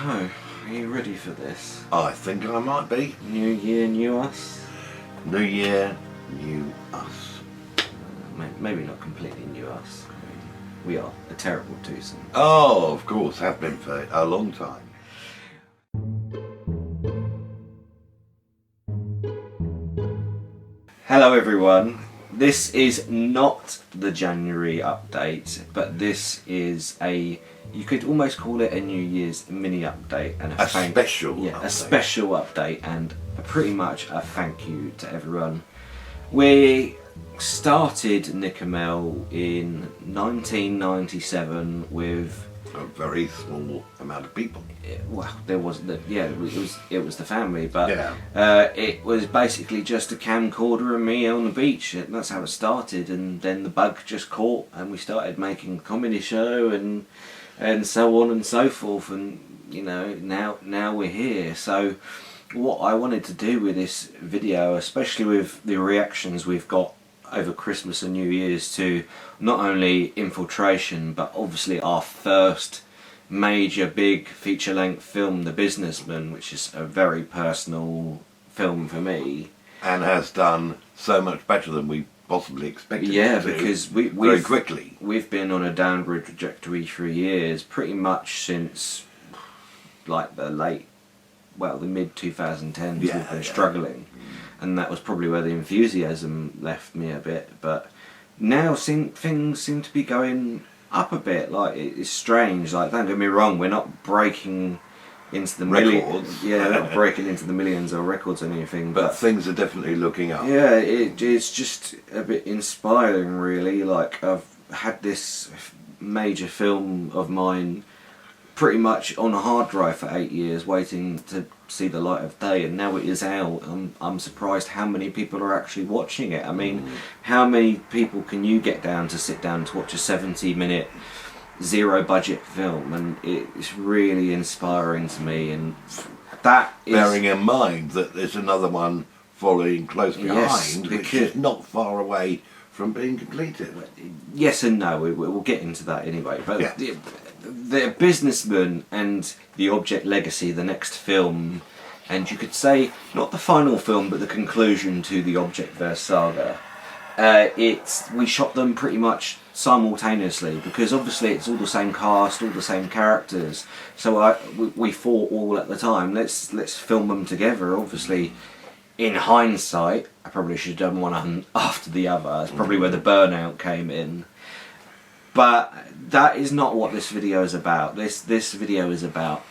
So, are you ready for this? I think I might be. New year, new us? New year, new us. Maybe not completely new us. We are a terrible twosome. Oh, of course, have been for a long time. Hello everyone. This is not the January update, but this is you could almost call it a New Year's mini update and a special update. A special update and pretty much a thank you to everyone. We started NickeRMel in 1997 with a very small amount of people. Well, there was it was the family, but it was basically just a camcorder and me on the beach. That's how it started, and then the bug just caught, and we started making a comedy show and so on and so forth. And you know, now we're here. So what I wanted to do with this video, especially with the reactions we've got over Christmas and New Year's to not only Infiltration but obviously our first major big feature-length film, The Businessman, which is a very personal film for me. And has done so much better than we possibly expected. Yeah, to because very quickly. We've been on a downward trajectory for years, pretty much since like the mid 2010s. We've been struggling. And that was probably where the enthusiasm left me a bit, but now things seem to be going up a bit. Like, it's strange. Like, don't get me wrong, we're not breaking into the millions. Yeah, not breaking into the millions or records or anything. But things are definitely looking up. Yeah, it's just a bit inspiring, really. Like, I've had this major film of mine pretty much on a hard drive for 8 years, waiting to see the light of day, and now it is out. I'm surprised how many people are actually watching it. I mean, how many people can you get down to sit down to watch a 70-minute zero budget film? And it's really inspiring to me, and that is bearing in mind that there's another one following close behind, which is not far away from being completed. Yes and no, we'll get into that anyway, but the Businessman and The Object Legacy, the next film, and you could say not the final film but the conclusion to the Object-verse saga, we shot them pretty much simultaneously, because obviously it's all the same cast, all the same characters, so we thought all at the time, let's film them together. Obviously in hindsight I probably should have done one after the other. That's probably where the burnout came in. But that is not what this video is about. This video is about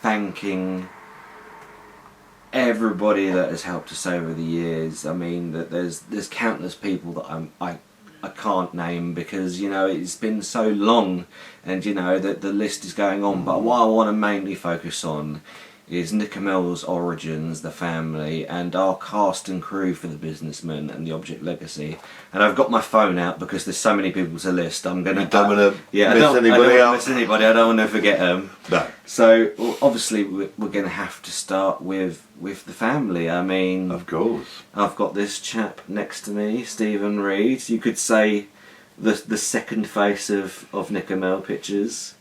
thanking everybody that has helped us over the years. I mean, that there's countless people that I can't name, because you know it's been so long, and you know that the list is going on. But what I want to mainly focus on is NickeRMel's origins, the family, and our cast and crew for The Businessman and The Object Legacy. And I've got my phone out because there's so many people to list. I'm gonna. You don't want to miss I don't anybody want to miss anybody. I don't want to forget them. No. So obviously we're going to have to start with the family. I mean, of course. I've got this chap next to me, Stephen Reed. You could say the second face of NickeRMel pictures.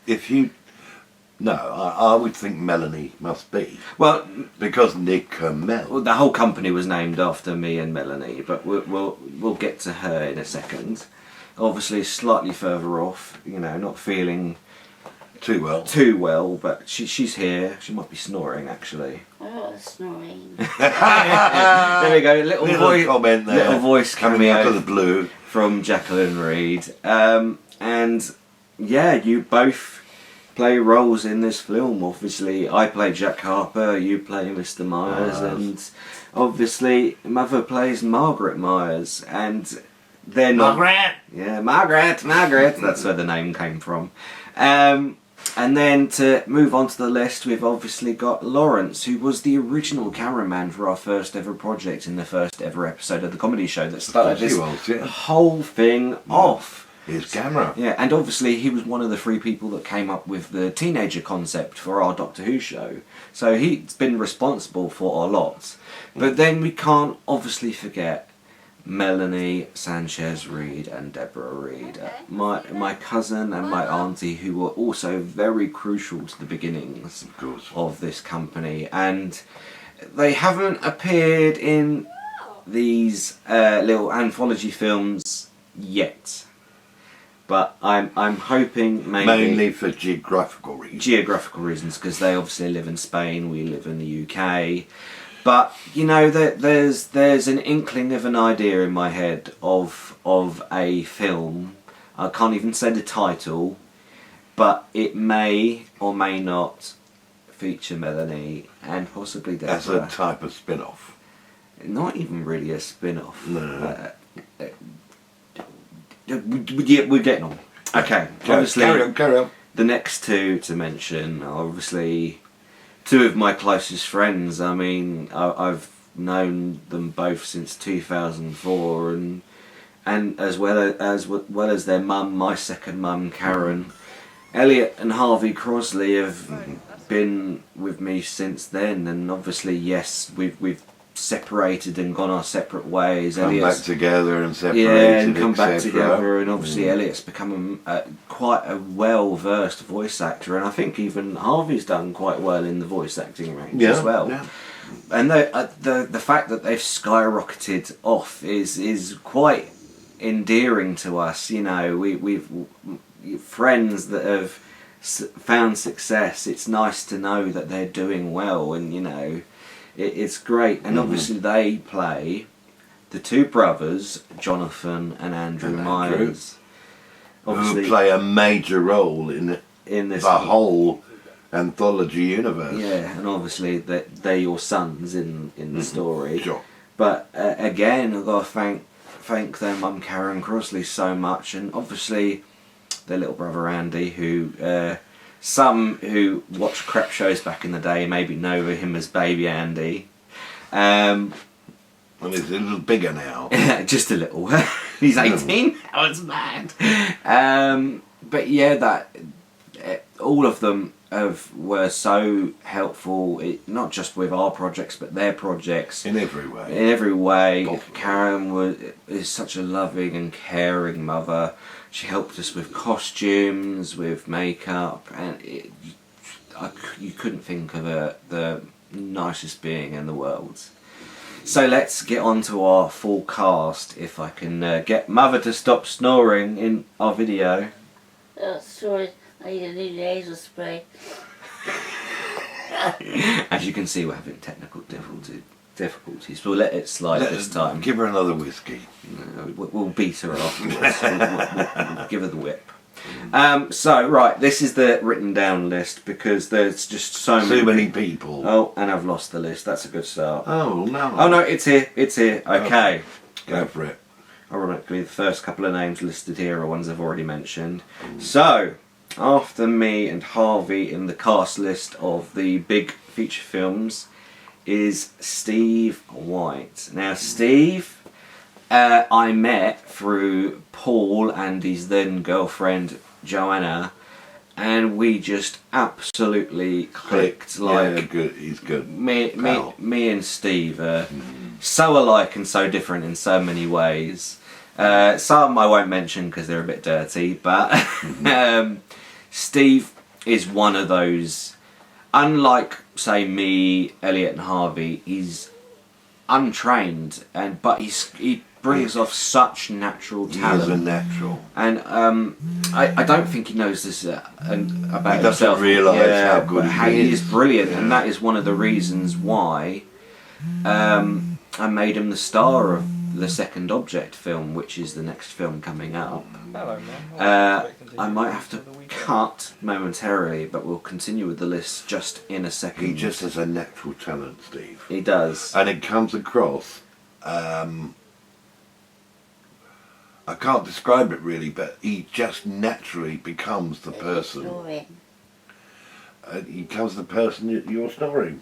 No, I would think Melanie must be. Well, because NickeRMel. Well, the whole company was named after me and Melanie, but we'll get to her in a second. Obviously, slightly further off, you know, not feeling too well, but she's here. She might be snoring, actually. Oh, snoring. There we go. Little voice comment there. Little voice coming out of the blue from Jacqueline Reed. And yeah, you both play roles in this film. Obviously I play Jack Harper, you play Mr. Myers, and obviously Mother plays Margaret Myers, and they're not Margaret. That's where the name came from. And then to move on to the list, we've obviously got Laurence, who was the original cameraman for our first ever project in the first ever episode of the comedy show that started this whole thing off. His camera. Yeah, and obviously he was one of the 3 people that came up with the teenager concept for our Doctor Who show. So he's been responsible for a lot. But then we can't obviously forget Melanie Sanchez-Reid and Deborah Reid. My cousin and my auntie, who were also very crucial to the beginnings of this company, and they haven't appeared in these little anthology films yet. But I'm hoping mainly for geographical reasons. Geographical reasons, because they obviously live in Spain, we live in the UK. But you know, there's an inkling of an idea in my head of a film. I can't even say the title, but it may or may not feature Melanie and possibly Deborah. As a type of spin-off. Not even really a spin-off. No. Yeah, we're getting on. Okay, obviously, carry on. The next two to mention are obviously two of my closest friends. I mean, I've known them both since 2004, and as well as their mum, my second mum, Karen. Elliott and Harvey Crossley have been with me since then, and obviously, yes, we've separated and gone our separate ways. Come back together and separated. Yeah, and come back together, and obviously Elliott's become quite a well-versed voice actor, and I think even Harvey's done quite well in the voice acting range as well. Yeah. And the fact that they've skyrocketed off is quite endearing to us. You know, we've friends that have found success. It's nice to know that they're doing well, and you know. It's great, and obviously they play the two brothers, Jonathan and Andrew Myers. Who play a major role in this whole anthology universe. Yeah, and obviously they're your sons in the story. Sure. But again, I've got to thank their mum Karen Crossley so much, and obviously their little brother Andy, who. Some who watched crep shows back in the day maybe know him as Baby Andy. Well, he's a little bigger now. Just a little. He's 18. That was mad. But yeah, all of them were so helpful, not just with our projects, but their projects. In every way. In every way. Possible. Karen is such a loving and caring mother. She helped us with costumes, with makeup, and you couldn't think of the nicest being in the world. So let's get on to our full cast, if I can get Mother to stop snoring in our video. Oh, sorry, I need a new nasal spray. As you can see, we're having technical difficulties. We'll let it slide this time. Give her another whiskey. We'll beat her afterwards. we'll give her the whip. So, right, this is the written down list because there's just so many people. Oh, and I've lost the list. That's a good start. Oh, no. Oh, no, it's here. It's here. Okay. Go for it. Ironically, the first couple of names listed here are ones I've already mentioned. So, after me and Harvey in the cast list of the big feature films is Steve White. Now, Steve, I met through Paul and his then girlfriend Joanna, and we just absolutely clicked. Yeah, good. He's good. Me and Steve are so alike and so different in so many ways. Some I won't mention because they're a bit dirty, but Steve is one of those. Unlike, say, me, Elliott and Harvey, he's untrained, but he brings off such natural talent. He's a natural. And I don't think he knows this about himself. He doesn't realise how good he is brilliant, and that is one of the reasons why I made him the star of the Second Object film, which is the next film coming up. Hello, man. I might have to cut momentarily, but we'll continue with the list just in a second. He just has a natural talent, Steve. He does. And it comes across, I can't describe it really, but he just naturally becomes the person. He becomes the person you're snoring.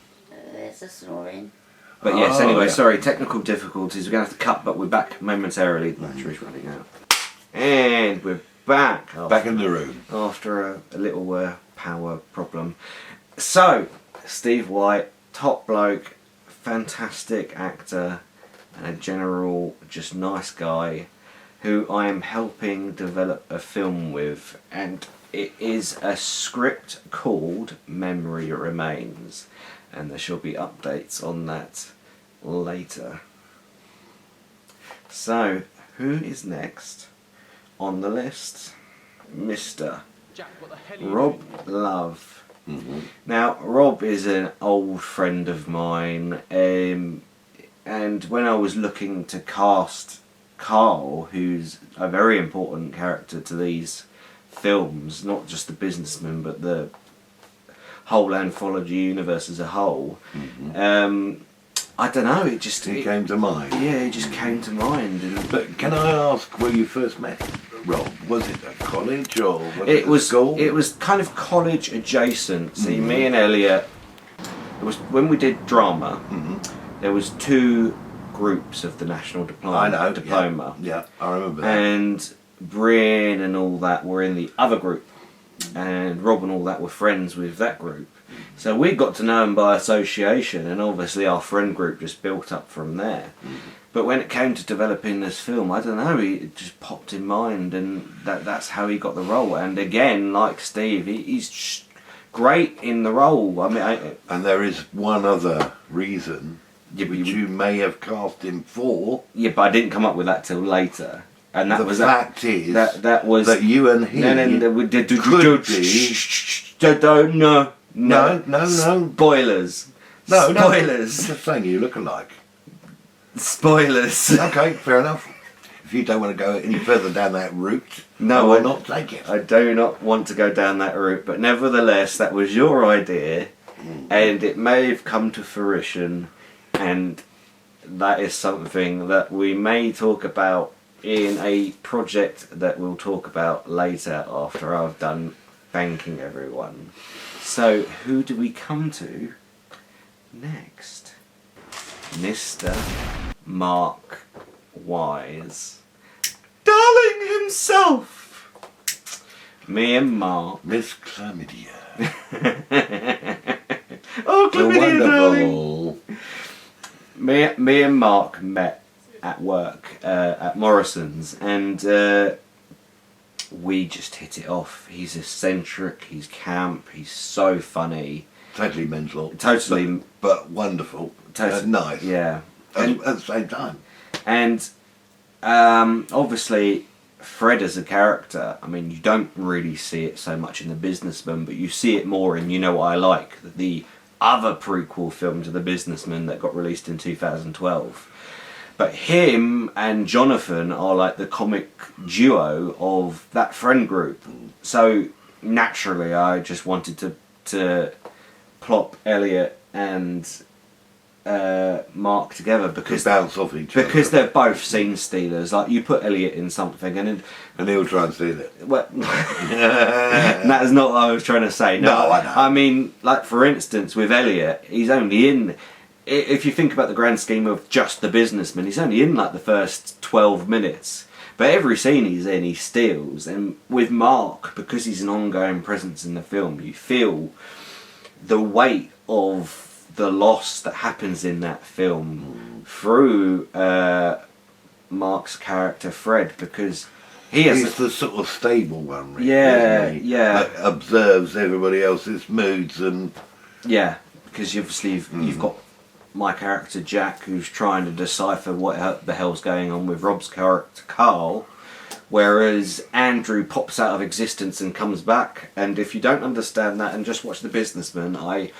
There's a snoring. But yes, anyway, sorry, technical difficulties. We're going to have to cut, but we're back momentarily. The battery's running out. And we're back. Back in the room. After a little power problem. So, Steve White, top bloke, fantastic actor, and a general, just nice guy who I am helping develop a film with, and it is a script called Memory Remains, and there shall be updates on that later. So, who is next on the list? Mr. Rob Love. Now, Rob is an old friend of mine, and when I was looking to cast Carl, who's a very important character to these films, not just the businessman but the whole Anthology universe as a whole, I don't know, it came to mind. Yeah, it just came to mind. But can I ask where you first met Rob? Was it at college or was it school? It was kind of college adjacent. See, me and Elliott, it was when we did drama. There was 2 groups of the national diploma. I know. Yeah, I remember that. And Bryn and all that were in the other group, and Rob and all that were friends with that group. So we got to know him by association, and obviously our friend group just built up from there. But when it came to developing this film, I don't know, it just popped in mind, and that's how he got the role. And again, like Steve, he's just great in the role. I mean, and there is one other reason which you may have cast him for. Yeah, but I didn't come up with that till later. And that was fact is that was that you and he could be. No. Spoilers. No. Spoilers. I'm just saying you look alike. Spoilers. Okay, fair enough. If you don't want to go any further down that route, no, I will not take it. I do not want to go down that route, but nevertheless, that was your idea, and it may have come to fruition, and that is something that we may talk about in a project that we'll talk about later after I've done thanking everyone. So, who do we come to next? Mr. Mark Wise. Darling himself! Me and Mark. Miss Chlamydia. Oh, Chlamydia, wonderful. darling! Me and Mark met at work at Morrison's, and we just hit it off. He's eccentric, he's camp, he's so funny. Totally mental. Totally. But wonderful. Nice. Yeah. At the same time. And obviously, Fred as a character, I mean, you don't really see it so much in The Businessman, but you see it more in You Know What I Like, the other prequel film to The Businessman that got released in 2012. But him and Jonathan are like the comic duo of that friend group. So naturally, I just wanted to plop Elliott and Mark together because bounce off each other. Because they're both scene stealers. Like, you put Elliott in something and he'll try and steal it. Well, that is not what I was trying to say. No, I know. I mean, like, for instance, with Elliott, he's only in. If you think about the grand scheme of just The Businessman, he's only in like the first 12 minutes. But every scene he's in, he steals. And with Mark, because he's an ongoing presence in the film, you feel the weight of the loss that happens in that film through Mark's character Fred, because he's the sort of stable one, really, yeah, isn't he? yeah, that observes everybody else's moods and because obviously you've got my character Jack, who's trying to decipher what the hell's going on with Rob's character Carl, whereas Andrew pops out of existence and comes back. And if you don't understand that and just watch The Businessman, I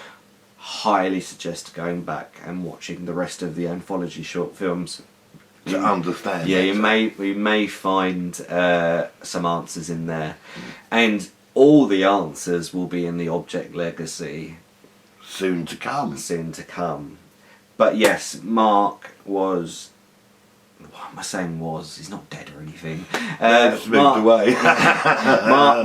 highly suggest going back and watching the rest of the Anthology short films to understand. Yeah, we may find some answers in there, and all the answers will be in the Object Legacy. Soon to come. But yes, Mark was... What am I saying was? He's not dead or anything. Moved away.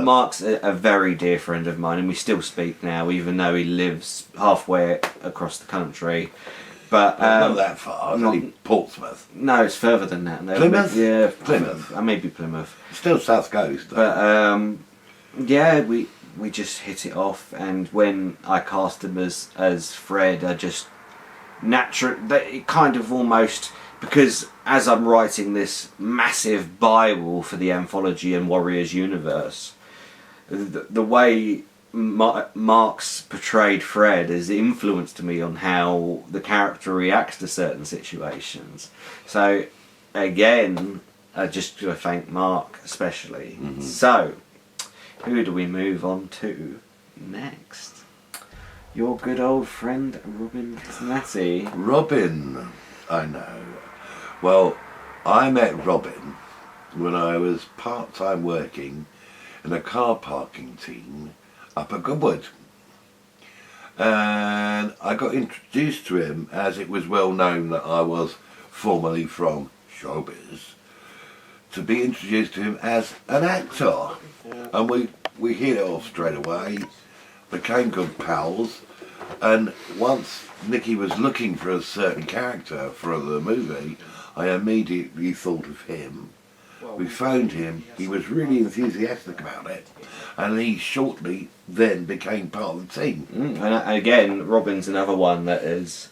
Mark's a very dear friend of mine, and we still speak now, even though he lives halfway across the country. But not that far. Only Portsmouth. No, it's further than that. Plymouth? Yeah, Plymouth. Maybe Plymouth. Still South Coast, though. But yeah, we just hit it off, and when I cast him as Fred, I just it kind of almost because as I'm writing this massive Bible for the Anthology and Warriors universe, the way Mark's portrayed Fred has influenced me on how the character reacts to certain situations. So again, I just got to thank Mark especially. So who do we move on to next? Your good old friend Robin Cattani. Robin, I know. Well, I met Robin when I was part-time working in a car parking team up at Goodwood. And I got introduced to him, as it was well known that I was formerly from showbiz, to be introduced to him as an actor. And we hit it off straight away, became good pals, and once Nicky was looking for a certain character for the movie, I immediately thought of him. We phoned him, he was really enthusiastic about it, and he shortly then became part of the team. And again, Robin's another one that has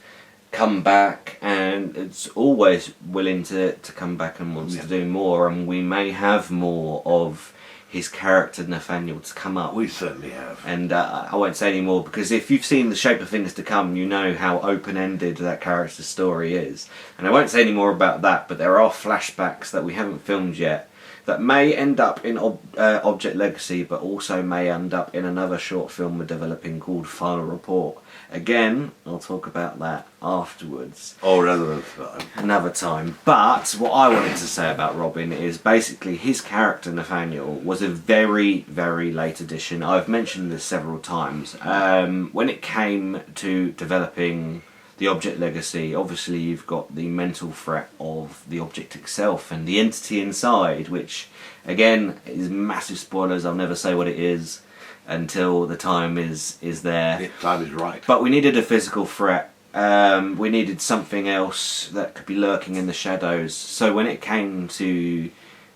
come back, and it's always willing to come back and wants to do more, and we may have more of his character Nathaniel to come up. We certainly have. And I won't say any more, because if you've seen The Shape of Things to Come, you know how open-ended that character's story is. And I won't say any more about that, but there are flashbacks that we haven't filmed yet that may end up in Object Legacy, but also may end up in another short film we're developing called Final Report. Again, I'll talk about that afterwards. Or another time. Another time. But what I wanted to say about Robin is basically his character Nathaniel was a very, very late addition. I've mentioned this several times. When it came to developing the Object Legacy, obviously you've got the mental threat of the object itself and the entity inside, which again is massive spoilers. I'll never say what it is until the time is there. The time is right. But we needed a physical threat. We needed something else that could be lurking in the shadows. So when it came to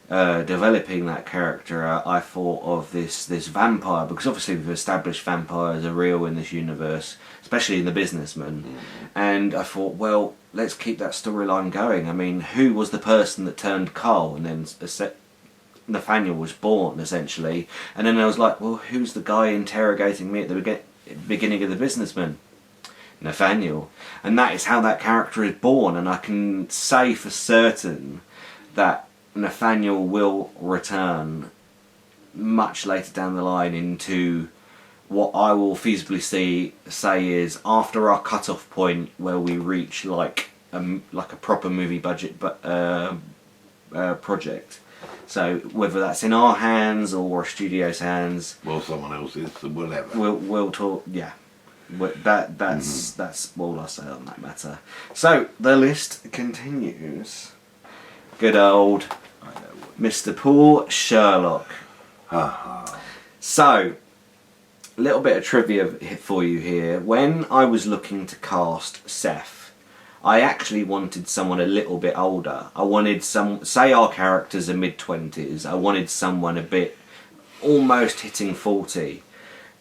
developing that character, I thought of this vampire, because obviously we've established vampires are real in this universe, especially in The Businessman. And I thought, well, let's keep that storyline going. I mean, who was the person that turned Carl and then Nathaniel was born, essentially? And then I was like, well, who's the guy interrogating me at the beginning of The Businessman? Nathaniel. And that is how that character is born, and I can say for certain that Nathaniel will return much later down the line into what I will feasibly say is after our cut-off point, where we reach like a proper movie budget project. So whether that's in our hands or a studio's hands, well, someone else's, whatever. We'll talk. Yeah, that's all I'll say on that matter. So the list continues. Good old Mr. Paul Sherlock. So, a little bit of trivia for you here. When I was looking to cast Seth, I actually wanted someone a little bit older. I wanted say our characters are mid-20s, I wanted someone a bit almost hitting 40.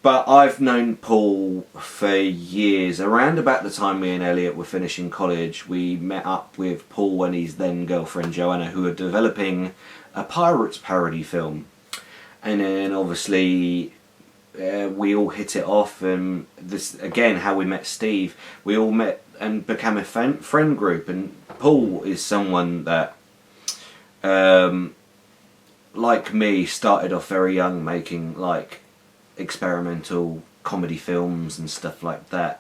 But I've known Paul for years. Around about the time me and Elliott were finishing college, we met up with Paul and his then girlfriend Joanna, who were developing a Pirates parody film. And then obviously we all hit it off, and this again how we met Steve. We all met and became a friend group, and Paul is someone that like me started off very young making like experimental comedy films and stuff like that.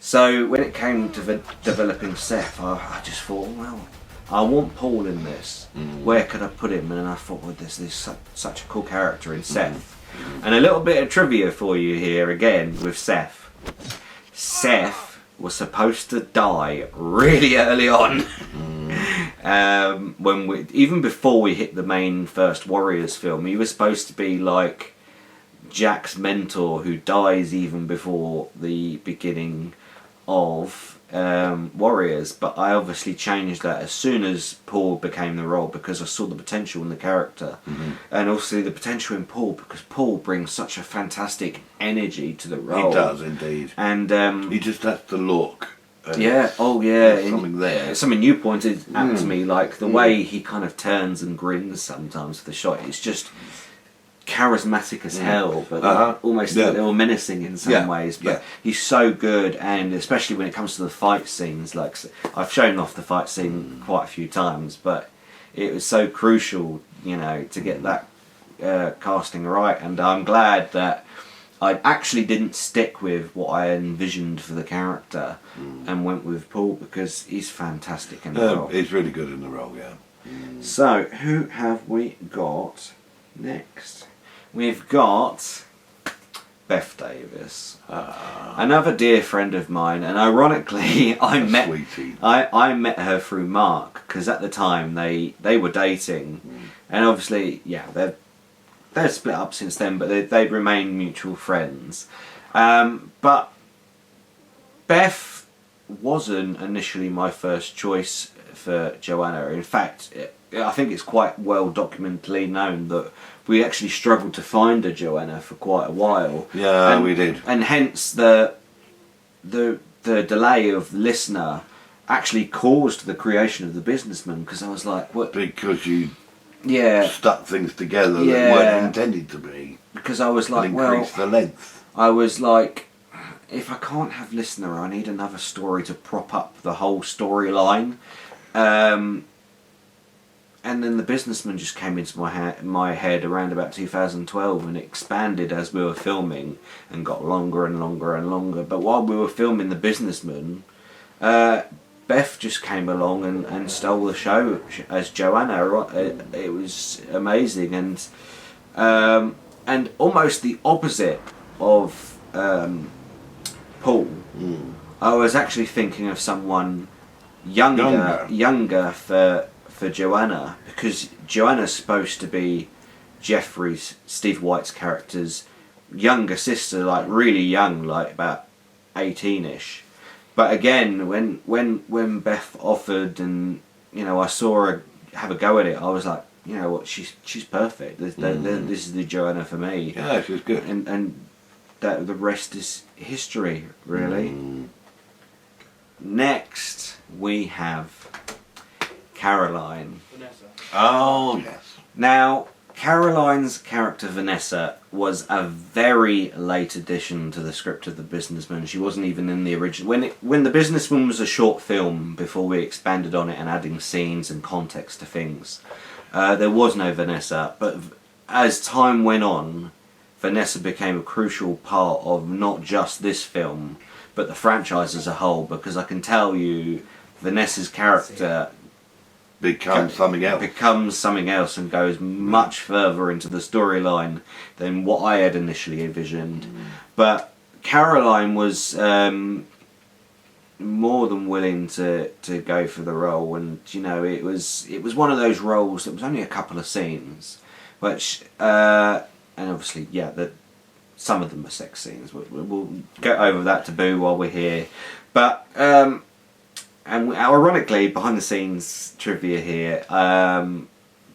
So when it came to developing Seth, I just thought, well, I want Paul in this. Where could I put him? And then I thought, well, there's such a cool character in Seth. And a little bit of trivia for you here again with Seth. Seth was supposed to die really early on. Even before we hit the main first Warriors film, he was supposed to be like Jack's mentor, who dies even before the beginning of Warriors. But I obviously changed that as soon as Paul became the role, because I saw the potential in the character, and also the potential in Paul, because Paul brings such a fantastic energy to the role. He does indeed, and he just has to look Yeah, there's something there. Something you pointed out to me, like the way he kind of turns and grins sometimes for the shot. It's just charismatic as hell, but almost a little menacing in some ways. But he's so good, and especially when it comes to the fight scenes. Like I've shown off the fight scene quite a few times, but it was so crucial, you know, to get that casting right. And I'm glad that I actually didn't stick with what I envisioned for the character and went with Paul, because he's fantastic in the role. He's really good in the role, yeah. So, who have we got next? We've got Beth Davis, another dear friend of mine, and ironically, I met her through Mark, because at the time they were dating, and obviously, they're split up since then, but they've remained mutual friends. But Beth wasn't initially my first choice for Joanna. In fact, I think it's quite well documentedly known that we actually struggled to find a Joanna for quite a while. Yeah, we did. And hence the delay of Listener actually caused the creation of The Businessman, because I was like, what? Because you Yeah. stuck things together that weren't intended to be. Because I was like, and well, increase the length. I was like, if I can't have Listener, I need another story to prop up the whole storyline. And then The Businessman just came into my head around about 2012, and it expanded as we were filming and got longer and longer and longer. But while we were filming The Businessman, Beth just came along and stole the show as Joanna. It was amazing, and almost the opposite of Paul. I was actually thinking of someone younger for Joanna, because Joanna's supposed to be Steve White's character's younger sister, like really young, like about 18ish. But again, when Beth offered, and you know, I saw her have a go at it, I was like, you know what, she's perfect. This is the Joanna for me. Yeah, she's good. And that the rest is history, really. Next, we have Caroline. Vanessa. Oh, yes. Now, Caroline's character Vanessa was a very late addition to the script of The Businessman. She wasn't even in the original. When The Businessman was a short film, before we expanded on it and adding scenes and context to things, there was no Vanessa. But as time went on, Vanessa became a crucial part of not just this film, but the franchise as a whole, because I can tell you, Vanessa's character becomes something else and goes much further into the storyline than what I had initially envisioned. But Caroline was more than willing to go for the role, and you know, it was one of those roles that was only a couple of scenes, which and obviously that some of them are sex scenes. We'll get over that taboo while we're here, but and ironically, behind the scenes trivia here,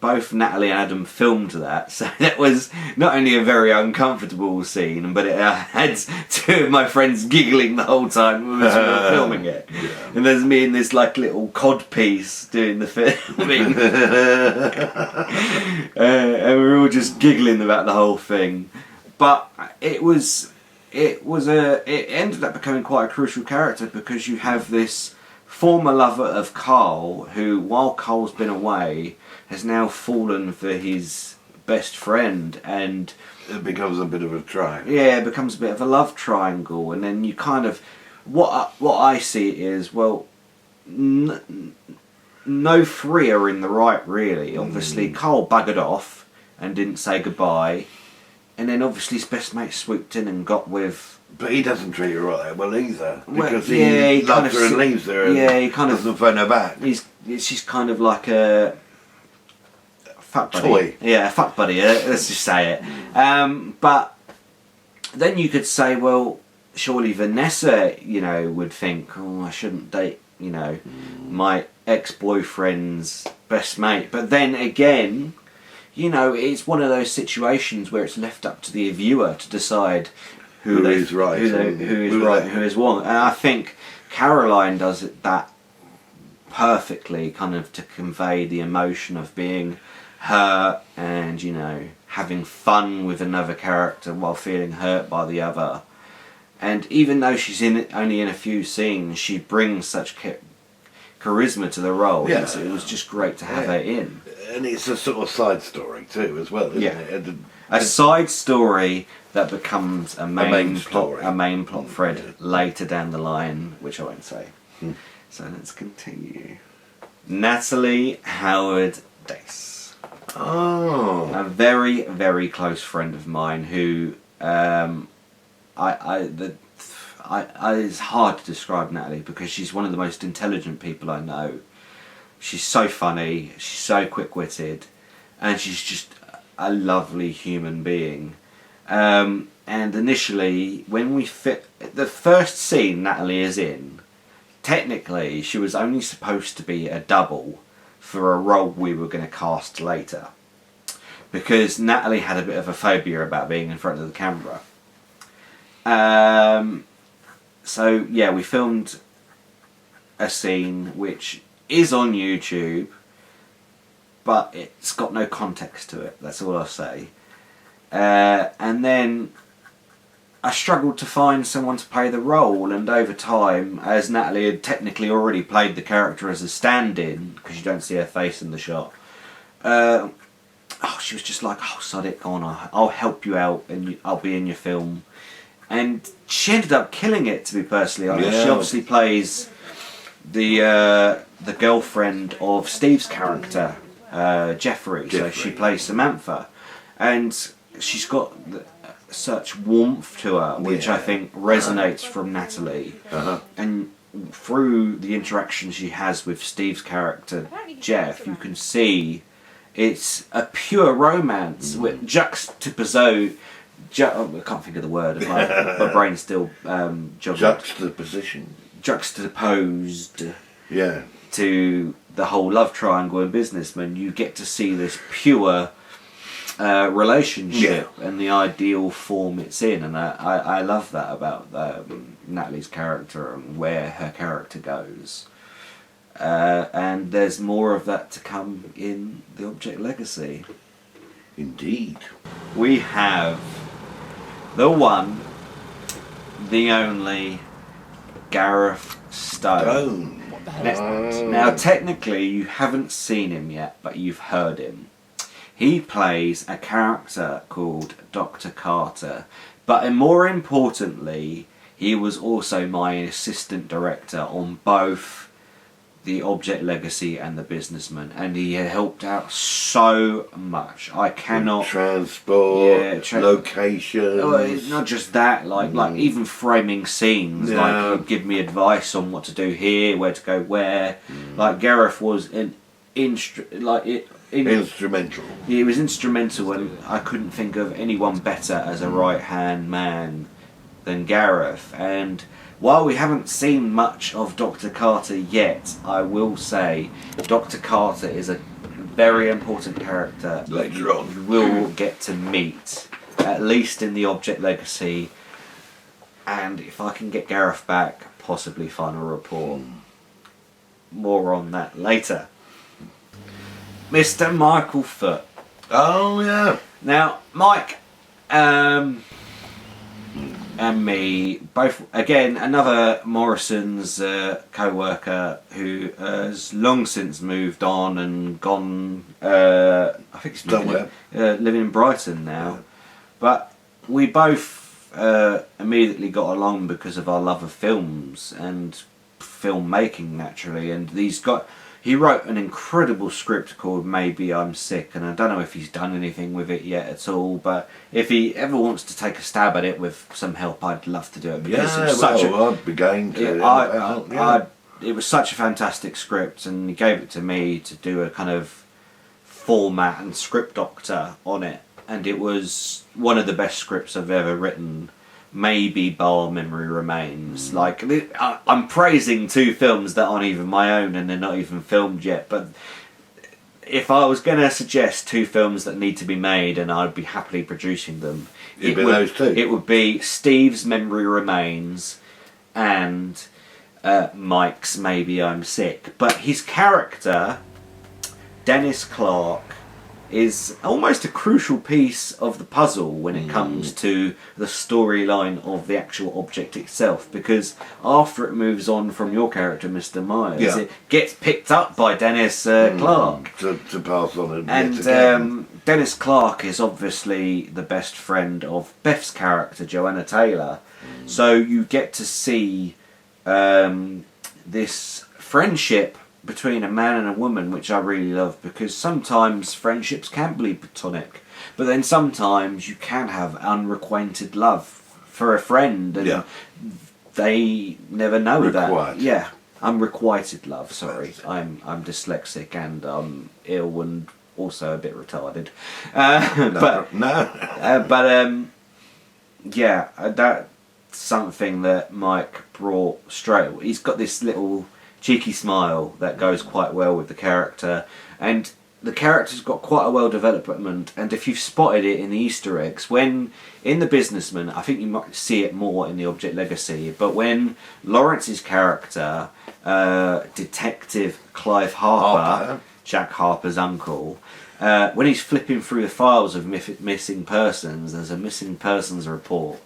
both Natalie and Adam filmed that, so that was not only a very uncomfortable scene, but it had two of my friends giggling the whole time as we were filming it. Yeah. And there's me in this like little cod piece doing the filming, and we were all just giggling about the whole thing. But it ended up becoming quite a crucial character, because you have this former lover of Carl, who, while Carl's been away, has now fallen for his best friend, and it becomes a bit of a triangle. Yeah, it becomes a bit of a love triangle, and then you kind of, what I see is, well, no three are in the right, really. Obviously, Carl buggered off and didn't say goodbye, and then obviously his best mate swooped in and got with. But he doesn't treat her right well either, because he he loves her and leaves her, and he kind of doesn't phone her back. She's kind of like a fuck buddy. Toy. Yeah, a fuck buddy. Let's just say it. But then you could say, well, surely Vanessa, you know, would think, oh, I shouldn't date, you know, my ex-boyfriend's best mate. But then again, you know, it's one of those situations where it's left up to the viewer to decide who is right and who is wrong. And I think Caroline does that perfectly, kind of to convey the emotion of being hurt and, you know, having fun with another character while feeling hurt by the other. And even though she's only in a few scenes, she brings such charisma to the role. Yeah. It was just great to have her in. And it's a sort of side story too, as well, isn't it? A side story that becomes a main story. plot thread later down the line, which I won't say. So let's continue. Natalie Howard-Dace. Oh. A very, very close friend of mine who it's hard to describe Natalie because she's one of the most intelligent people I know. She's so funny, she's so quick-witted, and she's just a lovely human being. And initially, when we the first scene Natalie is in, technically she was only supposed to be a double for a role we were going to cast later. Because Natalie had a bit of a phobia about being in front of the camera. So yeah, we filmed a scene which is on YouTube, but it's got no context to it, that's all I'll say. And then I struggled to find someone to play the role, and over time, as Natalie had technically already played the character as a stand-in, because you don't see her face in the shot, she was just like, oh, sod it, go on, I'll help you out and I'll be in your film. And she ended up killing it, to be personally honest. Yeah. She obviously plays the girlfriend of Steve's character, Jeffrey. So she plays Samantha. And she's got such warmth to her, which I think resonates from Natalie. And through the interaction she has with Steve's character, Jeff, you can see it's a pure romance with juxtaposed. I can't think of the word. My brain's still Juxtaposition. Juxtaposed. Yeah. To the whole love triangle in Businessman, you get to see this pure relationship and the ideal form it's in, and I love that about Natalie's character and where her character goes. And there's more of that to come in The Object Legacy. Indeed. We have the one, the only, Gareth Stone. What the hell is that? Now, technically, you haven't seen him yet, but you've heard him. He plays a character called Dr. Carter, but more importantly, he was also my assistant director on both The Object Legacy and The Businessman, and he helped out so much. I cannot... Transport, locations... not just that, like even framing scenes, like he'd give me advice on what to do here, where to go where. Like Gareth was instrumental. He was instrumental, and I couldn't think of anyone better as a right-hand man than Gareth. And while we haven't seen much of Dr. Carter yet, I will say Dr. Carter is a very important character Later on. you will get to meet, at least in The Object Legacy, and if I can get Gareth back, possibly Final Report. More on that later. Mr. Michael Foote. Oh, yeah. Now, Mike and me, both, again, another Morrison's co-worker who has long since moved on and gone, I think he's living in Brighton now. But we both immediately got along because of our love of films and filmmaking, naturally. And he wrote an incredible script called Maybe I'm Sick, and I don't know if he's done anything with it yet at all, but if he ever wants to take a stab at it with some help, I'd love to do it. Because I'd be game to it was such a fantastic script, and he gave it to me to do a kind of format and script doctor on it, and it was one of the best scripts I've ever written. Maybe bar Memory Remains. Like, I'm praising two films that aren't even my own and they're not even filmed yet, but if I was going to suggest two films that need to be made and I'd be happily producing them, those two. It would be Steve's Memory Remains and Mike's Maybe I'm Sick. But his character, Dennis Clarke, is almost a crucial piece of the puzzle when it comes to the storyline of the actual object itself, because after it moves on from your character, Mr. Myers, it gets picked up by Dennis Clarke. To pass on and Dennis Clarke is obviously the best friend of Beth's character, Joanna Taylor. So you get to see this friendship between a man and a woman, which I really love, because sometimes friendships can be platonic, but then sometimes you can have unrequited love for a friend, and they never know that. Yeah, unrequited love. Sorry, I'm dyslexic and I'm ill and also a bit retarded. That's something that Mike brought straight away. He's got this little cheeky smile that goes quite well with the character, and the character's got quite a well development. And if you've spotted it in the Easter eggs, when in The Businessman, I think you might see it more in the Object Legacy, but when Laurence's character, Detective Clive Harper, Jack Harper's uncle, when he's flipping through the files of missing persons, there's a missing persons report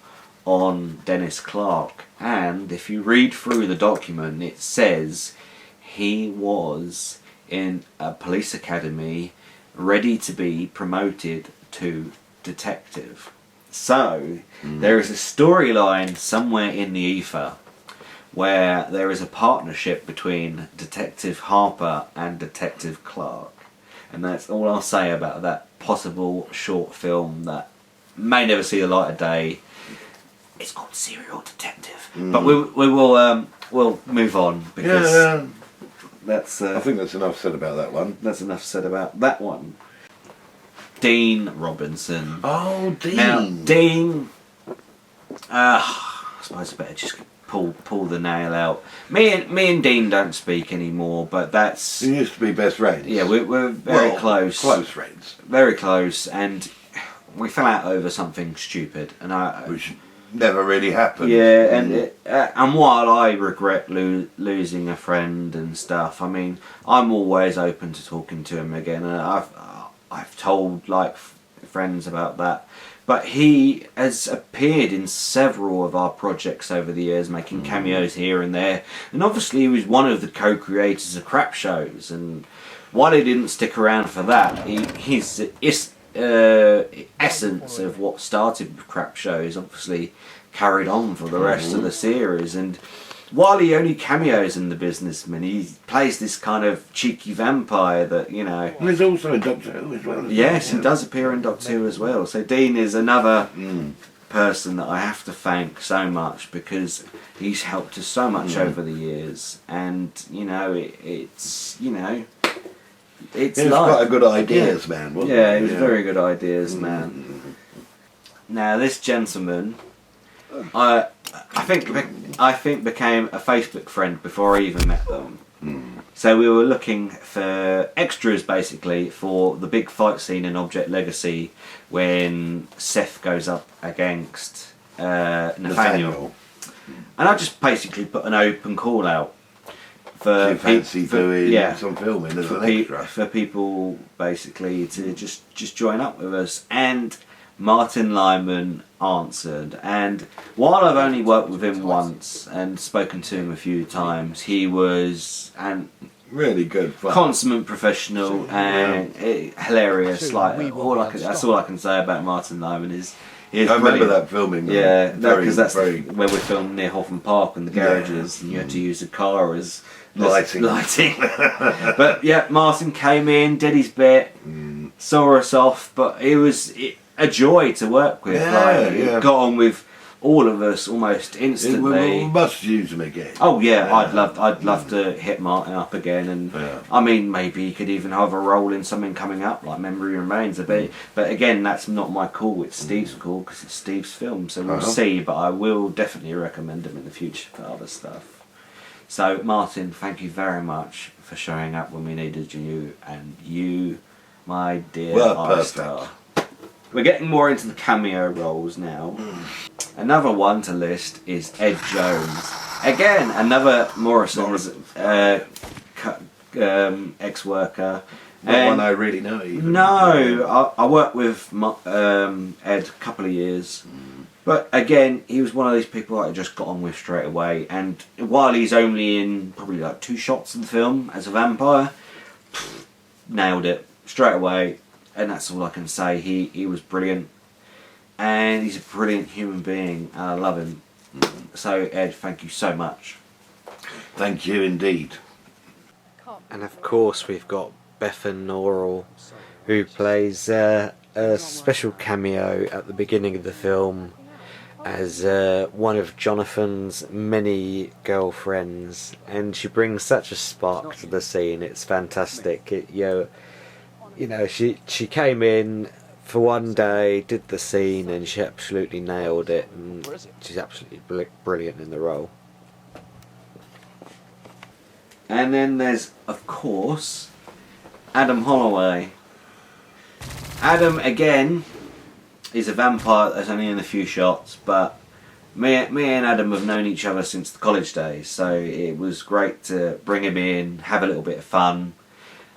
on Dennis Clarke, and if you read through the document, it says he was in a police academy ready to be promoted to detective. So there is a storyline somewhere in the ether where there is a partnership between Detective Harper and Detective Clarke, and that's all I'll say about that possible short film that may never see the light of day. It's called Serial Detective, but we'll move on, because that's. I think that's enough said about that one. That's enough said about that one. Dean Robinson. Oh, Dean. Now, Dean. I suppose I better just pull the nail out. Me and Dean don't speak anymore, but that's. We used to be best friends. Yeah, we're very close. Close friends. Very close, and we fell out over something stupid, and which never really happened. Yeah, and while I regret losing a friend and stuff, I mean, I'm always open to talking to him again, and I've told friends about that. But he has appeared in several of our projects over the years, making cameos here and there, and obviously he was one of the co-creators of Crap Shows. And while he didn't stick around for that, his essence of what started with Crap Shows obviously carried on for the rest of the series. And while he only cameos in The Businessman, he plays this kind of cheeky vampire that, you know. And he's also in Doctor Who as well. Yes, he does appear in Doctor Who as well. So Dean is another person that I have to thank so much, because he's helped us so much over the years. And, you know, it's quite a good ideas man, wasn't he? Yeah, he was very good ideas man. Now this gentleman, I think became a Facebook friend before I even met them. So we were looking for extras basically for the big fight scene in Object Legacy when Seth goes up against Nathaniel. And I just basically put an open call out for some filming as an extra for people basically to just join up with us. And Martin Lineman answered, and while I've only worked with him once and spoken to him a few times, he was really good fun. Consummate professional and hilarious. That's all I can say about Martin Lineman is. I remember that filming. Yeah, because that's where we filmed near Hoffman Park in the garages, and you had to use a car as lighting. But yeah, Martin came in, did his bit, saw us off, but it was a joy to work with. Got on with all of us almost instantly. We must use him again. Oh yeah, I'd love to hit Martin up again, and I mean maybe he could even have a role in something coming up like Memory Remains a bit. But again, that's not my call. It's Steve's call because it's Steve's film, so we'll see. But I will definitely recommend him in the future for other stuff. So Martin, thank you very much for showing up when we needed you, and you, my dear star. We're getting more into the cameo roles now. Another one to list is Ed Jones. again, another Morrison's ex-worker. Not one I really know even. No, I worked with Ed a couple of years. But again, he was one of these people I just got on with straight away. And while he's only in probably like 2 shots of the film as a vampire, nailed it straight away. And that's all I can say. He was brilliant. And he's a brilliant human being. And I love him. So Ed, thank you so much. Thank you indeed. And of course we've got Beth and Norrell, who plays a special cameo at the beginning of the film as one of Jonathan's many girlfriends, and she brings such a spark to the scene. It's fantastic. You know, she came in for one day, did the scene, and she absolutely nailed it, and she's absolutely brilliant in the role. And then there's, of course, Adam Holloway. Adam, again, is a vampire that's only in a few shots, but me and Adam have known each other since the college days, so it was great to bring him in, have a little bit of fun.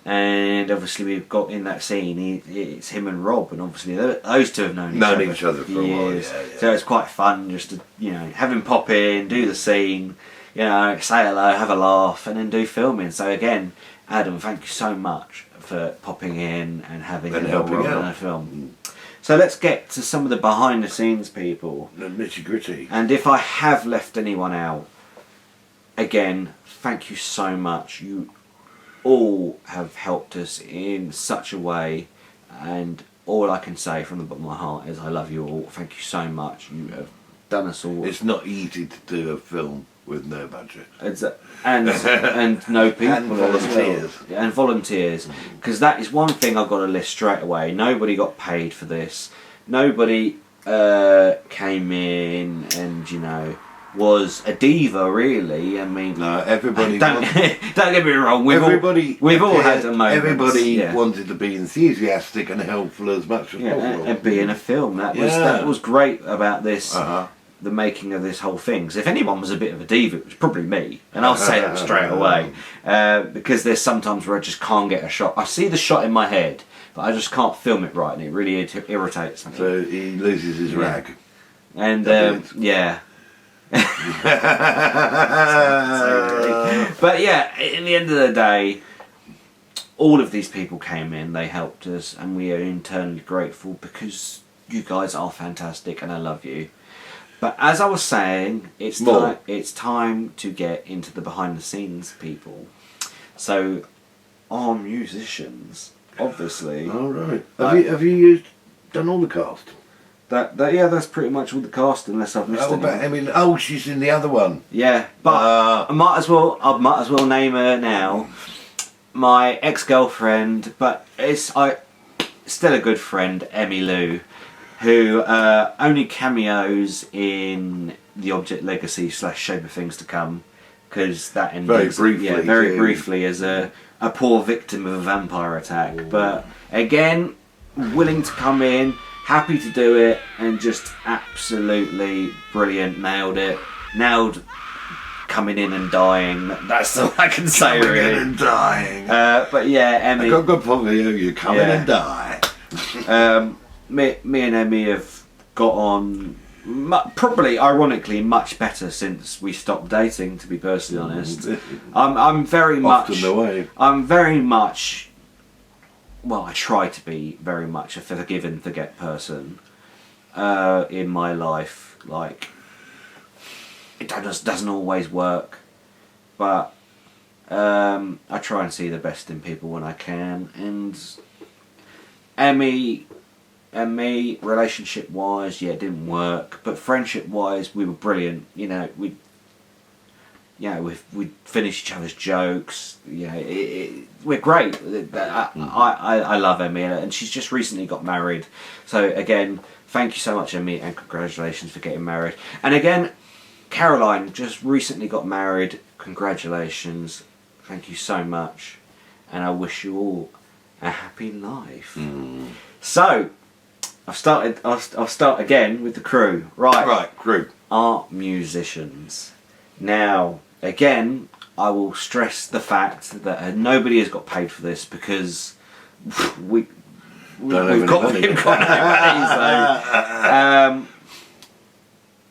And obviously we've got in that scene, it's him and Rob, and obviously those two have known each other for years. a while, yeah. So it's quite fun just to, you know, have him pop in, do the scene, you know, say hello, have a laugh, and then do filming. So again, Adam, thank you so much for popping in and having a little role in the film. So let's get to some of the behind the scenes people. The nitty gritty. And if I have left anyone out, again, thank you so much. You all have helped us in such a way, and all I can say from the bottom of my heart is I love you all. Thank you so much. You have done us all. It's not easy to do a film with no budget. And no people And volunteers. as well. And volunteers, because that is one thing I've got to list straight away. Nobody got paid for this. Nobody came in and, you know, was a diva, really. I mean, No, everybody. don't get me wrong. We've all had a moment. Everybody wanted to be enthusiastic and helpful as much as possible. And be in a film. That was great about this. Uh-huh. The making of this whole thing. 'Cause if anyone was a bit of a diva, it was probably me, and I'll say that straight away, because there's sometimes where I just can't get a shot. I see the shot in my head, but I just can't film it right, and it really irritates me. So he loses his rag. And yeah. But yeah, in the end of the day, all of these people came in, they helped us, and we are internally grateful because you guys are fantastic, and I love you. But as I was saying, it's time to get into the behind the scenes people. So, our musicians, obviously. All right. Have you done all the cast? That's pretty much all the cast, unless I've missed anyone. Oh, she's in the other one. Yeah, but I might as well name her now. My ex-girlfriend, but still a good friend, Emmy-Lou, who only cameos in The Object Legacy / Shape of Things to Come, because that ended very briefly as a poor victim of a vampire attack. But again, willing to come in, happy to do it, and just absolutely brilliant. Nailed coming in and dying. That's all I can say, really. Coming in and dying. But yeah, Emmy. I got good probably you come in and die. Me and Emmy have got on probably ironically much better since we stopped dating, to be perfectly honest. I'm very much Often the way. I'm very much, well, I try to be very much a forgive and forget person in my life. Like, it just doesn't always work, but I try and see the best in people when I can. And Emmy and me, relationship wise, it didn't work, but friendship wise, we were brilliant. You know, we'd finish each other's jokes. You know, we're great. I love Emmy, and she's just recently got married. So again, thank you so much, Emmy, and congratulations for getting married. And again, Caroline just recently got married. Congratulations. Thank you so much, and I wish you all a happy life. So, I'll start again with the crew. Right, crew. Our musicians. Now, again, I will stress the fact that nobody has got paid for this because we've got no money. So,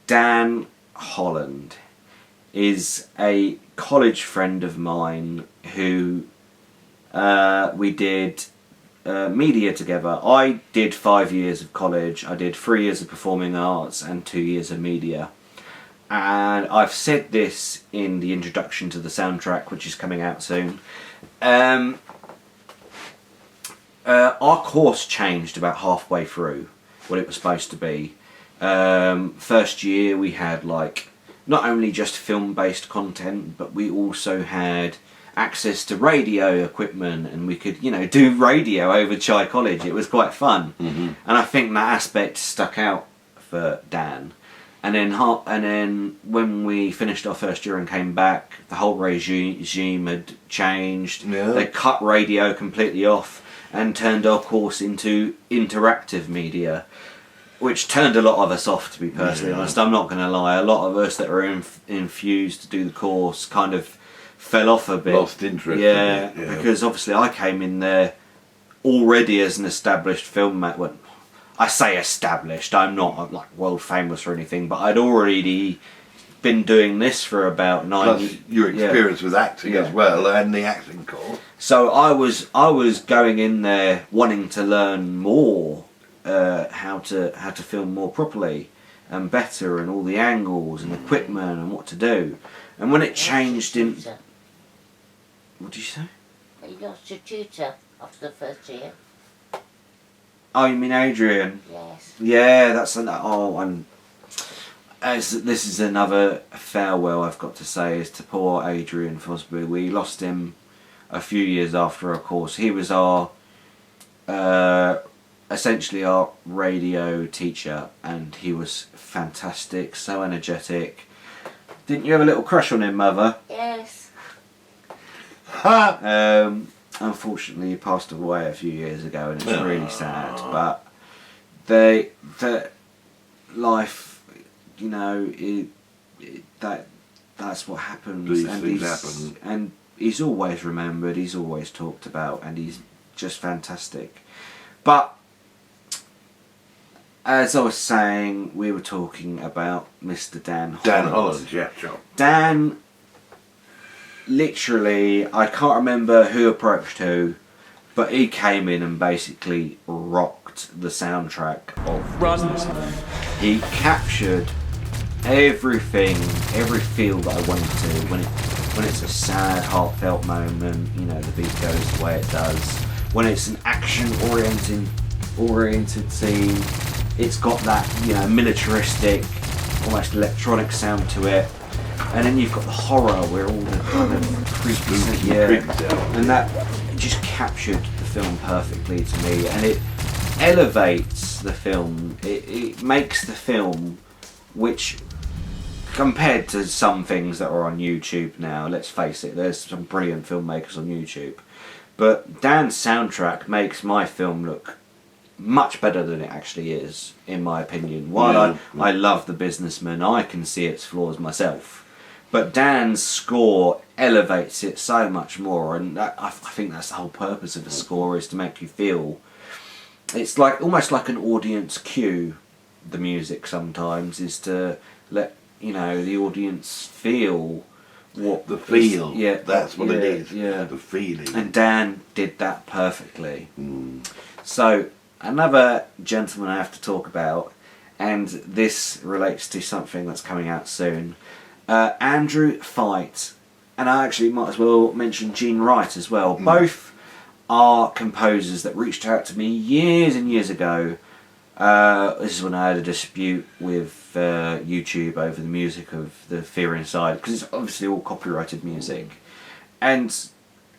Dan Holland is a college friend of mine who we did media together. I did 5 years of college, I did 3 years of performing arts and 2 years of media. And I've said this in the introduction to the soundtrack, which is coming out soon. Our course changed about halfway through what it was supposed to be. First year we had like not only just film-based content, but we also had access to radio equipment, and we could, you know, do radio over Chai College. It was quite fun, and I think that aspect stuck out for Dan. And then when we finished our first year and came back, the whole regime had changed. Yeah. They cut radio completely off and turned our course into interactive media, which turned a lot of us off, to be personally honest. I'm not going to lie. A lot of us that were infused to do the course kind of fell off a bit. Lost interest. Yeah, in it, because obviously I came in there already as an established filmmaker. Well, I say established, I'm not like world famous or anything, but I'd already been doing this for about 9 years. Plus your experience with acting as well, and the acting course. So I was going in there wanting to learn more, how to film more properly and better, and all the angles and equipment and what to do. And when it changed in, what did you say? You lost your tutor after the first year. Oh, you mean Adrian? Yes. Yeah, that's this is another farewell I've got to say is to poor Adrian Fosbury. We lost him a few years after our course. He was our essentially our radio teacher, and he was fantastic, so energetic. Didn't you have a little crush on him, Mother? Yes. Unfortunately, he passed away a few years ago, and it's really sad. But the life, you know, that's what happens. These and things he's, happen. and he's always remembered. He's always talked about, and he's just fantastic. But as I was saying, we were talking about Mr. Dan Holland. Dan Holland, yeah, sure. Dan, literally, I can't remember who approached who, but he came in and basically rocked the soundtrack of this. He captured everything, every feel that I wanted to. When it's a sad, heartfelt moment, you know, the beat goes the way it does. When it's an action-oriented scene, it's got that, you know, militaristic, almost electronic sound to it. And then you've got the horror where all the kind of creepy, and that just captured the film perfectly to me, and it elevates the film. It makes the film, which compared to some things that are on YouTube now, let's face it, there's some brilliant filmmakers on YouTube, but Dan's soundtrack makes my film look much better than it actually is, in my opinion. While I love The Businessman, I can see its flaws myself. But Dan's score elevates it so much more, and I think that's the whole purpose of a score, is to make you feel. It's like almost like an audience cue. The music sometimes is to let the audience feel what the feel. Yeah, that's what it is. Yeah, the feeling. And Dan did that perfectly. So another gentleman I have to talk about, and this relates to something that's coming out soon. Andrew Fite, and I actually might as well mention Gene Wright as well. Both are composers that reached out to me years and years ago. This is when I had a dispute with YouTube over the music of The Fear Inside, because it's obviously all copyrighted music. And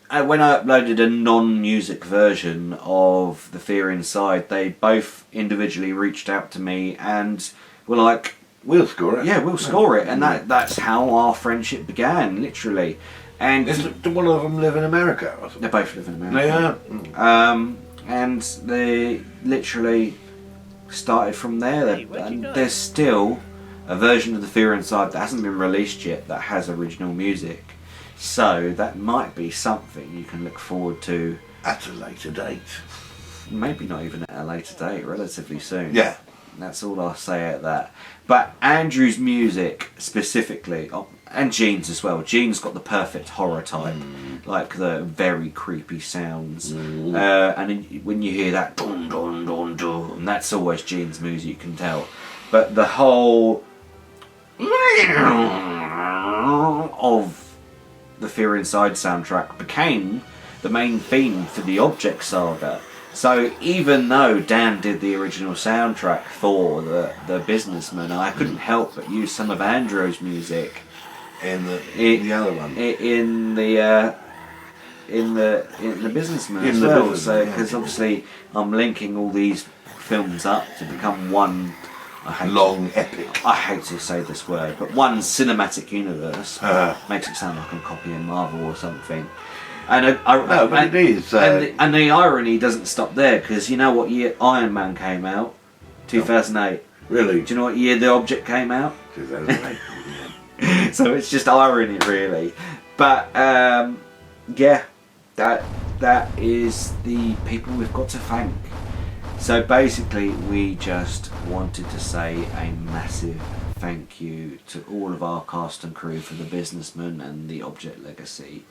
when I uploaded a non-music version of The Fear Inside, they both individually reached out to me and were like, we'll score it. Yeah, we'll score it. And that's how our friendship began, literally. And do one of them live in America or something? They both live in America. And they literally started from there. And there's still a version of The Fear Inside that hasn't been released yet that has original music. So that might be something you can look forward to at a later date. Maybe not even at a later date, relatively soon. Yeah. That's all I'll say at that. But Andrew's music specifically, and Gene's as well. Gene's got the perfect horror type, like the very creepy sounds. And then when you hear that dun dun dun dun, that's always Gene's music, you can tell. But the whole of the Fear Inside soundtrack became the main theme for the Object Saga. So even though Dan did the original soundtrack for the Businessman, I couldn't help but use some of Andrew's music in the other one, in the Businessman as well. So because obviously I'm linking all these films up to become one long epic. I hate to say this word, but one cinematic universe. Makes it sound like I'm copying Marvel or something. And it is. And the irony doesn't stop there, because you know what year Iron Man came out? 2008. Really? Do you know what year The Object came out? 2008. So it's just irony, really. But yeah, that is the people we've got to thank. So basically, we just wanted to say a massive thank you to all of our cast and crew for The Businessman and The Object Legacy.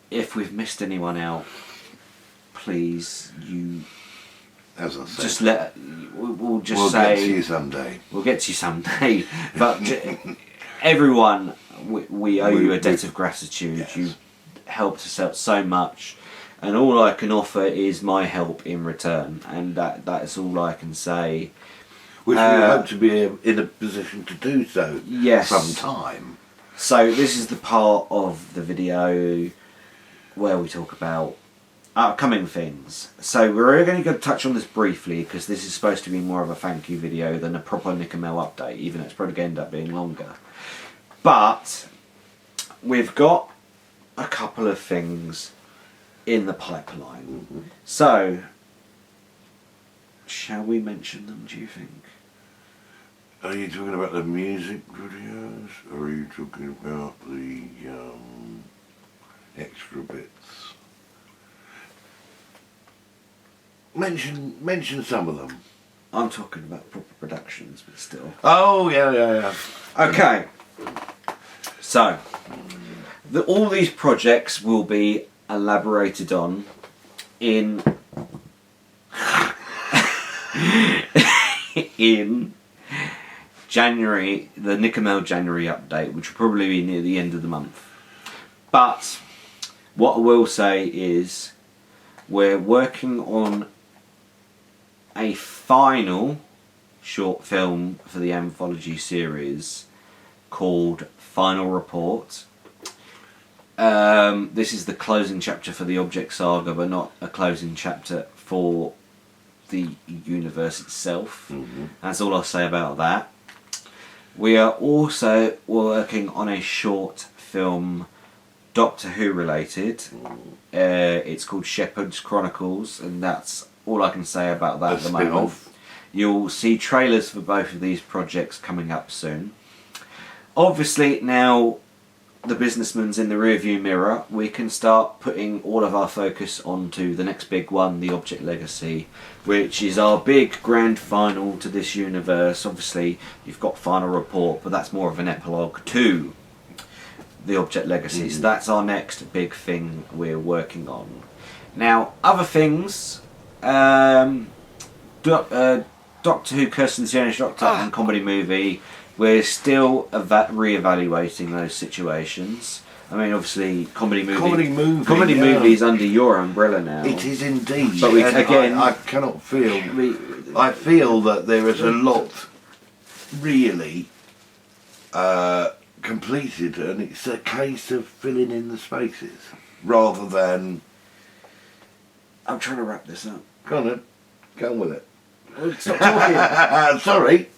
If we've missed anyone out, please, as I said, just we'll just we'll say get to you someday. We'll get to you someday. But everyone, we owe you a debt of gratitude. Yes. You helped us out so much, and all I can offer is my help in return, and that's all I can say. Which we hope to be in a position to do so. Yes. Sometime. So this is the part of the video where we talk about upcoming things. So we're going to touch on this briefly, because this is supposed to be more of a thank you video than a proper NickeRMel update, even though it's probably going to end up being longer. But we've got a couple of things in the pipeline. So shall we mention them, do you think? Are you talking about the music videos, or are you talking about the extra bits? Mention some of them. I'm talking about proper productions, but still. Oh, yeah. Okay. So, all these projects will be elaborated on in January, the NickeRMel January update, which will probably be near the end of the month. But what I will say is we're working on a final short film for the Anthology series called Final Report. This is the closing chapter for the Object Saga, but not a closing chapter for the universe itself. That's all I'll say about that. We are also working on a short film, Doctor Who related. It's called Shepherd's Chronicles, and that's all I can say about that at the moment. You'll see trailers for both of these projects coming up soon. Obviously, now the Businessman's in the rearview mirror, we can start putting all of our focus onto the next big one, the Object Legacy, which is our big grand final to this universe. Obviously, you've got Final Report, but that's more of an epilogue to the Object Legacy. So that's our next big thing we're working on. Now, other things, Doctor Who, Curse of the Stone Age Doctor and comedy movie, we're still re-evaluating those situations. I mean, obviously, comedy movie is under your umbrella now. It is indeed. But I cannot feel. I feel that there is a lot really completed, and it's a case of filling in the spaces rather than. I'm trying to wrap this up. Go on then. Go on with it. Stop talking. Sorry.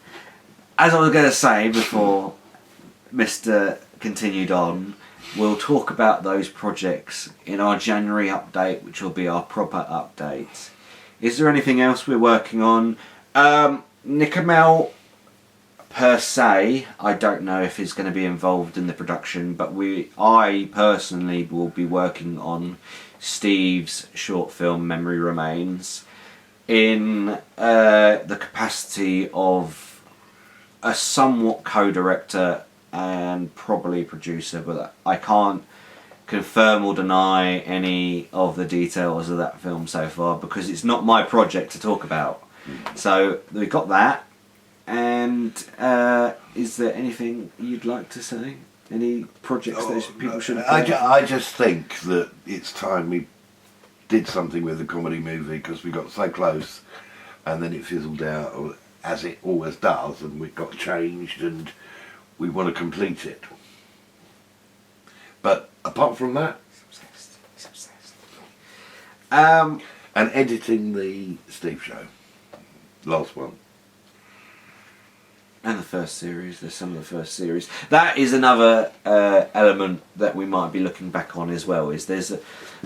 As I was going to say before Mr. continued on, we'll talk about those projects in our January update, which will be our proper update. Is there anything else we're working on? NickeRMel per se, I don't know if he's going to be involved in the production, but I personally will be working on Steve's short film Memory Remains in the capacity of a somewhat co-director and probably producer, but I can't confirm or deny any of the details of that film so far because it's not my project to talk about. So we got that. And is there anything you'd like to say? Any projects that people should have I just think that it's time we did something with the comedy movie because we got so close and then it fizzled out, or as it always does, and we got changed and we want to complete it. But apart from that, He's obsessed. and editing the Steve show, last one. And the first series, there's some of the first series. That is another element that we might be looking back on as well.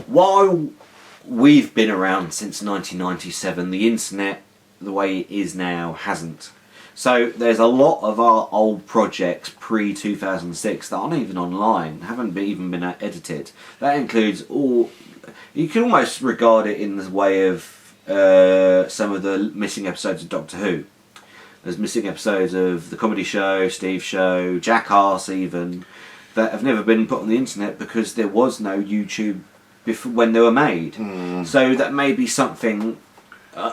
While we've been around since 1997, the internet, the way it is now, hasn't. So there's a lot of our old projects pre-2006 that aren't even online, haven't even been edited. That includes all... You can almost regard it in the way of some of the missing episodes of Doctor Who. There's missing episodes of The Comedy Show, Steve's Show, Jackass even, that have never been put on the internet because there was no YouTube when they were made. So that may be something,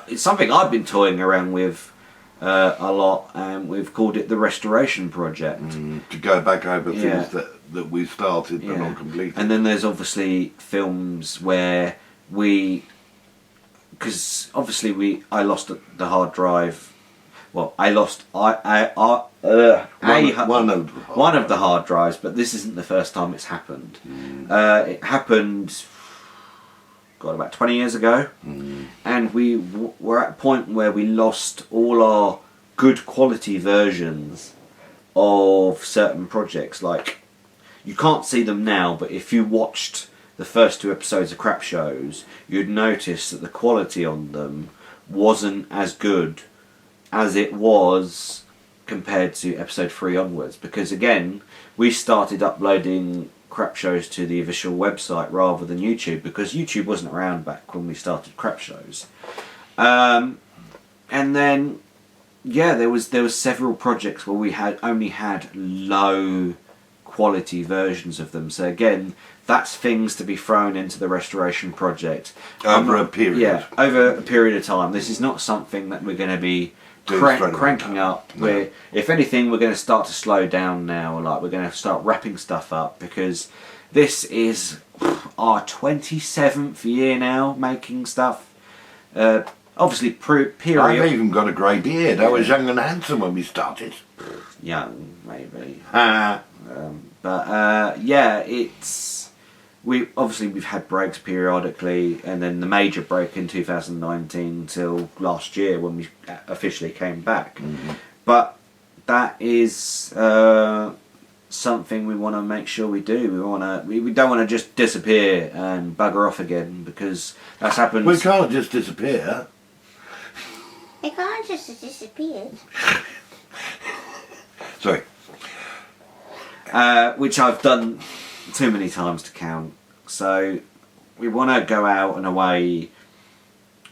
it's something I've been toying around with a lot, and we've called it the Restoration Project. To go back over things that we started but not completed. And then there's obviously films where because obviously I lost the hard drive. Well, I lost one of the hard drives, but this isn't the first time it's happened. It happened, about 20 years ago, and we were at a point where we lost all our good quality versions of certain projects. Like, you can't see them now, but if you watched the first 2 episodes of Crap Shows, you'd notice that the quality on them wasn't as good as it was compared to episode 3 onwards, because again we started uploading Crap Shows to the official website rather than YouTube, because YouTube wasn't around back when we started Crap Shows. And then there was several projects where we only had low quality versions of them. So again, that's things to be thrown into the restoration project Over a period. Yeah, over a period of time. This is not something that we're going to be cranking up. Where, if anything, we're going to start to slow down now. Like, we're going to start wrapping stuff up, because this is our 27th year now making stuff. Obviously, period. I've even got a grey beard. I was young and handsome when we started. Young, maybe. We've had breaks periodically, and then the major break in 2019 till last year when we officially came back. But that is something we want to make sure we do. We don't want to just disappear and bugger off again, because that's happened. We can't just disappear. I can't just disappear. Sorry. Which I've done too many times to count. So we want to go out and away.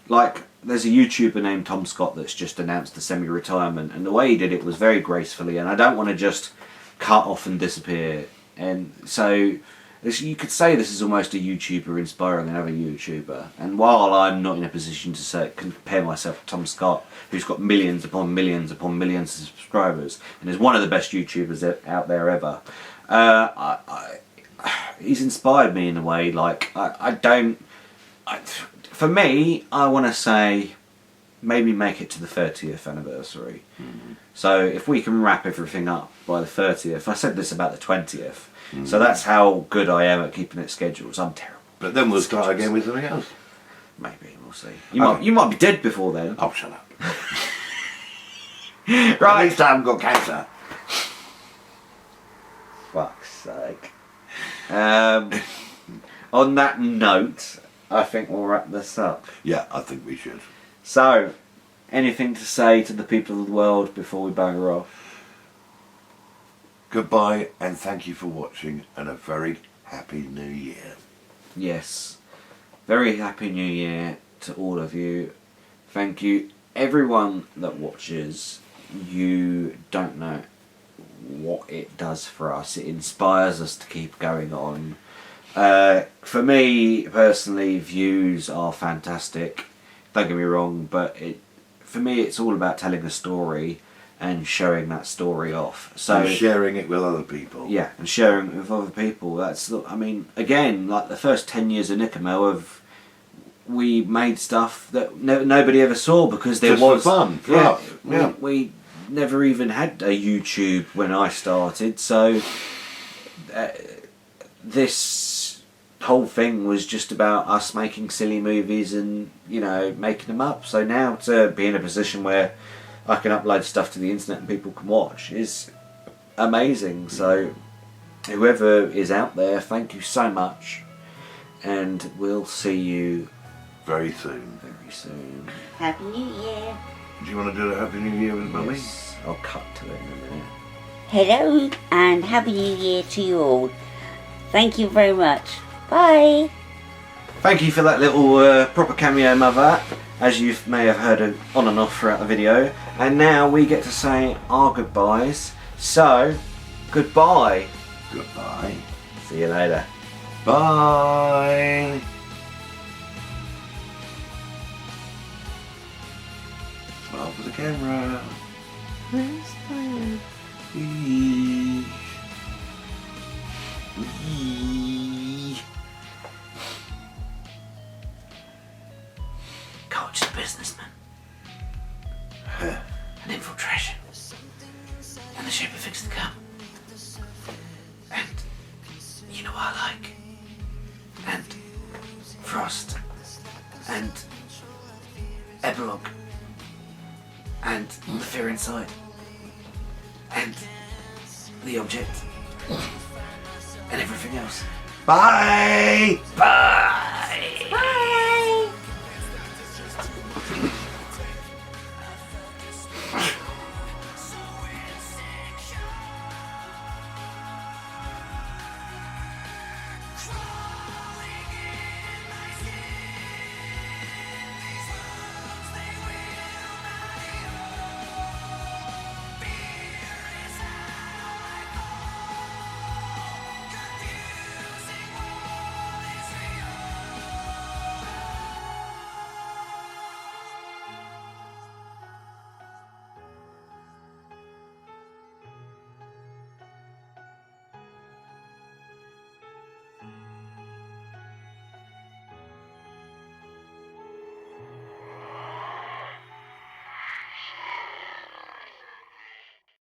Like, there's a YouTuber named Tom Scott that's just announced the semi-retirement, and the way he did it was very gracefully, and I don't want to just cut off and disappear. And so you could say this is almost a YouTuber inspiring another YouTuber. And while I'm not in a position to compare myself to Tom Scott, who's got millions upon millions upon millions of subscribers and is one of the best YouTubers out there ever, he's inspired me in a way. Like, for me, I want to say maybe make it to the 30th anniversary. So if we can wrap everything up by the 30th, I said this about the 20th. So that's how good I am at keeping it scheduled. I'm terrible. But then we'll start again with something else. Maybe, we'll see. You might be dead before then. Oh, shut up. Right. At least I haven't got cancer. Fuck's sake. On that note, I think we'll wrap this up. Yeah, I think we should. So, anything to say to the people of the world before we bugger off? goodbye and thank you for watching, and a very happy new year. Yes. Very happy new year to all of you. Thank you everyone that watches. You don't know what it does for us. It inspires us to keep going on. For me personally, views are fantastic. Don't get me wrong, but for me it's all about telling a story and showing that story off. So And sharing it with other people. yeah, and sharing it with other people. That's, I mean, again, like the first 10 years of NickeRMel, we made stuff that nobody ever saw because there Just was for fun, for us, yeah. We never even had a YouTube when I started, so this whole thing was just about us making silly movies and, you know, making them up. So now to be in a position where I can upload stuff to the internet and people can watch is amazing. So whoever is out there, thank you so much, and we'll see you Very soon. very soon. Happy New Year. Do you want to do a Happy New Year with Mummy? Yes, I'll cut to it in a minute. Hello and Happy New Year to you all. Thank you very much. Bye. Thank you for that little proper cameo, Mother, as you may have heard on and off throughout the video. And now we get to say our goodbyes. So, goodbye. Goodbye. See you later. Bye. Smile for the camera. Whee. Whee. Coach the businessman. An infiltration. And the shape of things to come. And you know what I like. And Frost. And Epilogue. And the fear inside. And the object. And everything else. Bye. Bye!